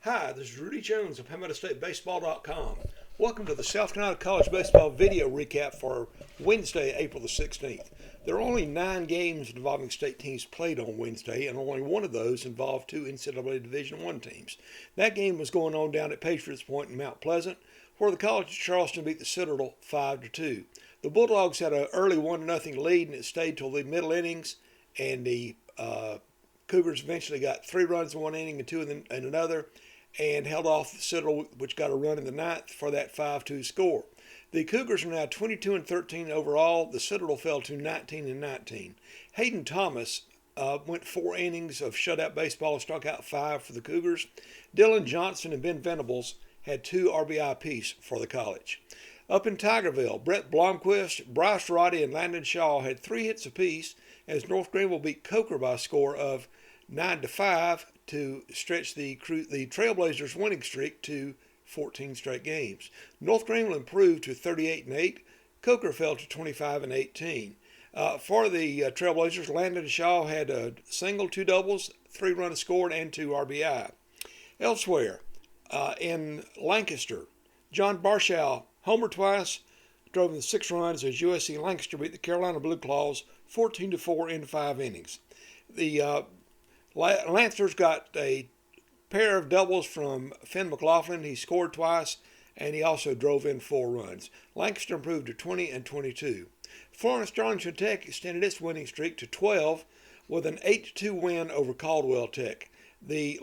Hi, this is Rudy Jones of PalmettoStateBaseball.com. Welcome to the South Carolina College Baseball video recap for Wednesday, April the 16th. There are only 9 games involving state teams played on Wednesday, and only one of those involved 2 NCAA Division I teams. That game was going on down at Patriots Point in Mount Pleasant, where the College of Charleston beat the Citadel 5-2. The Bulldogs had an early 1-0 lead, and it stayed till the middle innings, and the Cougars eventually got 3 runs in one inning and 2 in another, and held off the Citadel, which got a run in the ninth for that 5-2 score. The Cougars are now 22-13 overall. The Citadel fell to 19-19. Hayden Thomas went 4 innings of shutout baseball, struck out 5 for the Cougars. Dylan Johnson and Ben Venables had 2 RBI apiece for the college. Up in Tigerville, Brett Blomquist, Bryce Roddy, and Landon Shaw had 3 hits apiece as North Greenville beat Coker by a score of 9-5 to stretch the Trailblazers' winning streak to 14 straight games. North Greenville improved to 38-8. Coker fell to 25-18. For the Trailblazers, Landon Shaw had a single, 2 doubles, 3 runs scored, and 2 RBI. Elsewhere, in Lancaster, John Barshow homered twice, drove in 6 runs as USC Lancaster beat the Carolina Blue Claws 14-4 in 5 innings. The Lancers got a pair of doubles from Finn McLaughlin. He scored twice, and he also drove in 4 runs. Lancaster improved to 20-22. Florence Darlington Tech extended its winning streak to 12 with an 8-2 win over Caldwell Tech. The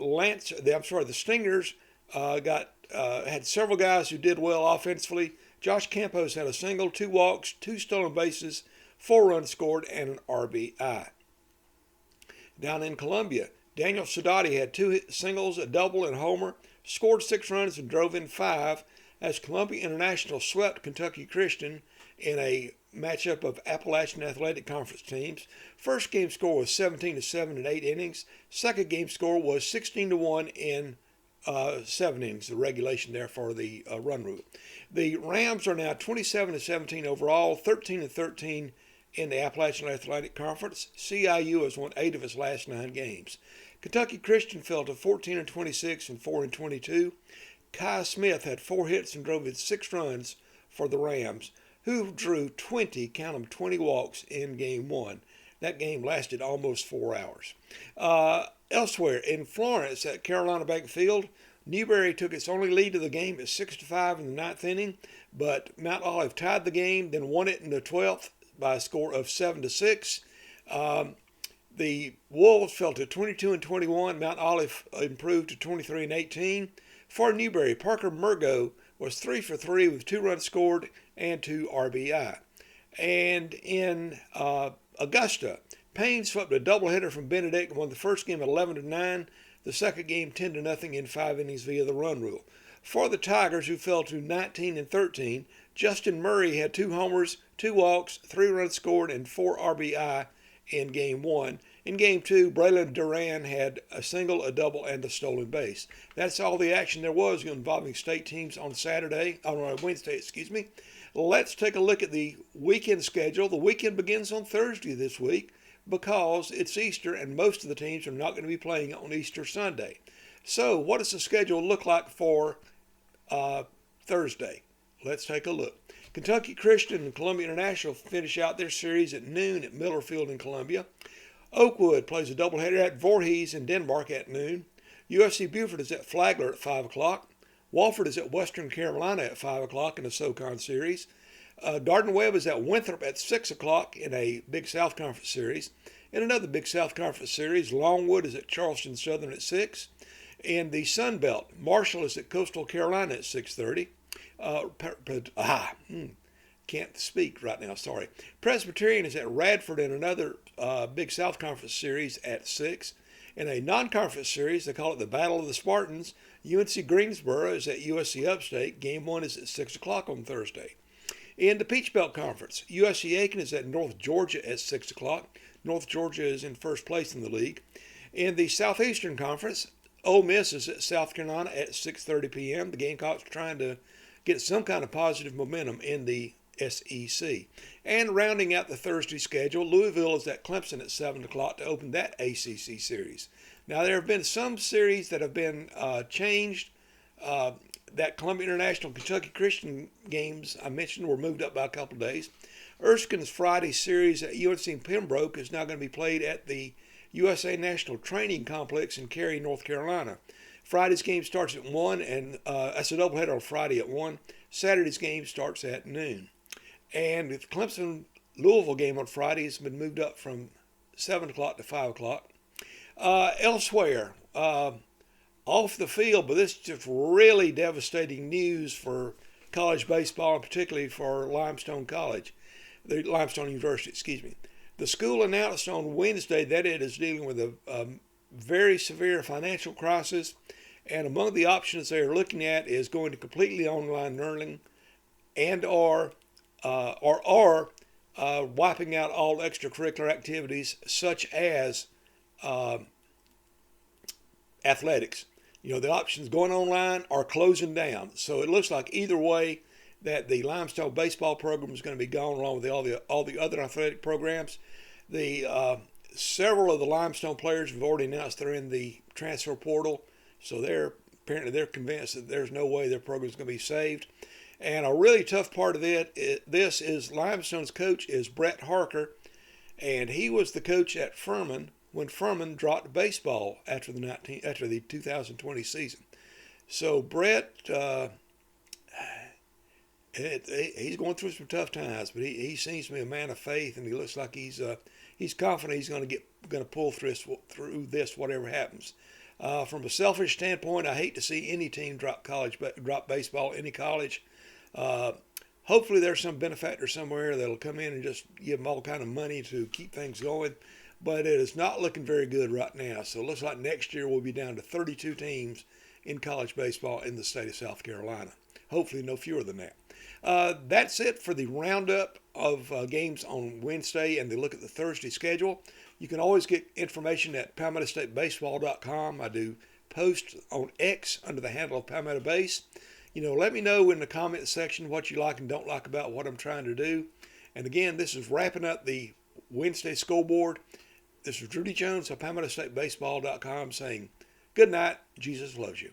Stingers had several guys who did well offensively. Josh Campos had a single, 2 walks, 2 stolen bases, 4 runs scored, and an RBI. Down in Columbia, Daniel Sadati had 2 singles, a double, and a homer, scored 6 runs, and drove in 5 as Columbia International swept Kentucky Christian in a matchup of Appalachian Athletic Conference teams. First game score was 17-7 in 8 innings. Second game score was 16-1 in 7 innings, the regulation there for the run rule. The Rams are now 27-17 overall, 13-13 in the Appalachian Athletic Conference. CIU has won 8 of its last 9 games. Kentucky Christian fell to 14-26 and 4-22. Kai Smith had 4 hits and drove in 6 runs for the Rams, who drew 20 walks in game 1. That game lasted almost 4 hours. Elsewhere, in Florence at Carolina Bank Field, Newberry took its only lead of the game at 6-5 in the 9th inning, but Mount Olive tied the game, then won it in the 12th by a score of 7-6. The Wolves fell to 22-21. Mount Olive improved to 23-18. For Newberry, Parker Murgo was 3 for 3 with 2 runs scored and 2 RBI. And in Augusta, Payne swept a doubleheader from Benedict and won the first game 11-9. The second game 10-0 in 5 innings via the run rule. For the Tigers, who fell to 19-13, Justin Murray had 2 homers, 2 walks, 3 runs scored, and 4 RBI in Game 1. In Game 2, Braylon Duran had a single, a double, and a stolen base. That's all the action there was involving state teams on Wednesday. Let's take a look at the weekend schedule. The weekend begins on Thursday this week because it's Easter and most of the teams are not going to be playing on Easter Sunday. So what does the schedule look like for Thursday? Let's take a look. Kentucky Christian and Columbia International finish out their series at noon at Miller Field in Columbia. Oakwood plays a doubleheader at Voorhees in Denmark at noon. USC Beaufort is at Flagler at 5 o'clock. Walford is at Western Carolina at 5 o'clock in the SoCon series. Darden Webb is at Winthrop at 6 o'clock in a Big South Conference series. In another Big South Conference series, Longwood is at Charleston Southern at 6. In the Sun Belt, Marshall is at Coastal Carolina at 6:30. Can't speak right now, sorry. Presbyterian is at Radford in another Big South Conference series at 6. In a non-conference series, they call it the Battle of the Spartans, UNC Greensboro is at USC Upstate. Game 1 is at 6 o'clock on Thursday. In the Peach Belt Conference, USC Aiken is at North Georgia at 6 o'clock. North Georgia is in first place in the league. In the Southeastern Conference, Ole Miss is at South Carolina at 6:30 p.m. The Gamecocks are trying to get some kind of positive momentum in the SEC. And rounding out the Thursday schedule, Louisville is at Clemson at 7 o'clock to open that ACC series. Now, there have been some series that have been changed. That Columbia International Kentucky Christian games I mentioned were moved up by a couple of days. Erskine's Friday series at UNC Pembroke is now going to be played at the USA National Training Complex in Cary, North Carolina. Friday's game starts at 1, and that's a doubleheader on Friday at 1. Saturday's game starts at noon. And the Clemson-Louisville game on Friday has been moved up from 7 o'clock to 5 o'clock. Elsewhere, off the field, but this is just really devastating news for college baseball, and particularly for Limestone University, excuse me. The school announced on Wednesday that it is dealing with a very severe financial crisis, and among the options they are looking at is going to completely online learning and or wiping out all extracurricular activities such as athletics. You know, the options going online or closing down. So it looks like either way that the Limestone baseball program is going to be gone along with all the other athletic programs. Several of the Limestone players have already announced they're in the transfer portal, so they're convinced that there's no way their program is going to be saved. And a really tough part of this is Limestone's coach is Brett Harker, and he was the coach at Furman when Furman dropped baseball after the 2020 season. So Brett, he's going through some tough times, but he seems to be a man of faith, and he looks like he's confident he's going to pull through this whatever happens. From a selfish standpoint, I hate to see any team drop baseball, any college. Hopefully there's some benefactor somewhere that'll come in and just give them all kind of money to keep things going. But it is not looking very good right now. So it looks like next year we'll be down to 32 teams in college baseball in the state of South Carolina. Hopefully no fewer than that. That's it for the roundup of games on Wednesday and the look at the Thursday schedule. You can always get information at PalmettoStateBaseball.com. I do post on X under the handle of Palmetto Base. You know, let me know in the comment section what you like and don't like about what I'm trying to do. And again, this is wrapping up the Wednesday scoreboard. This is Rudy Jones of PalmettoStateBaseball.com saying, good night, Jesus loves you.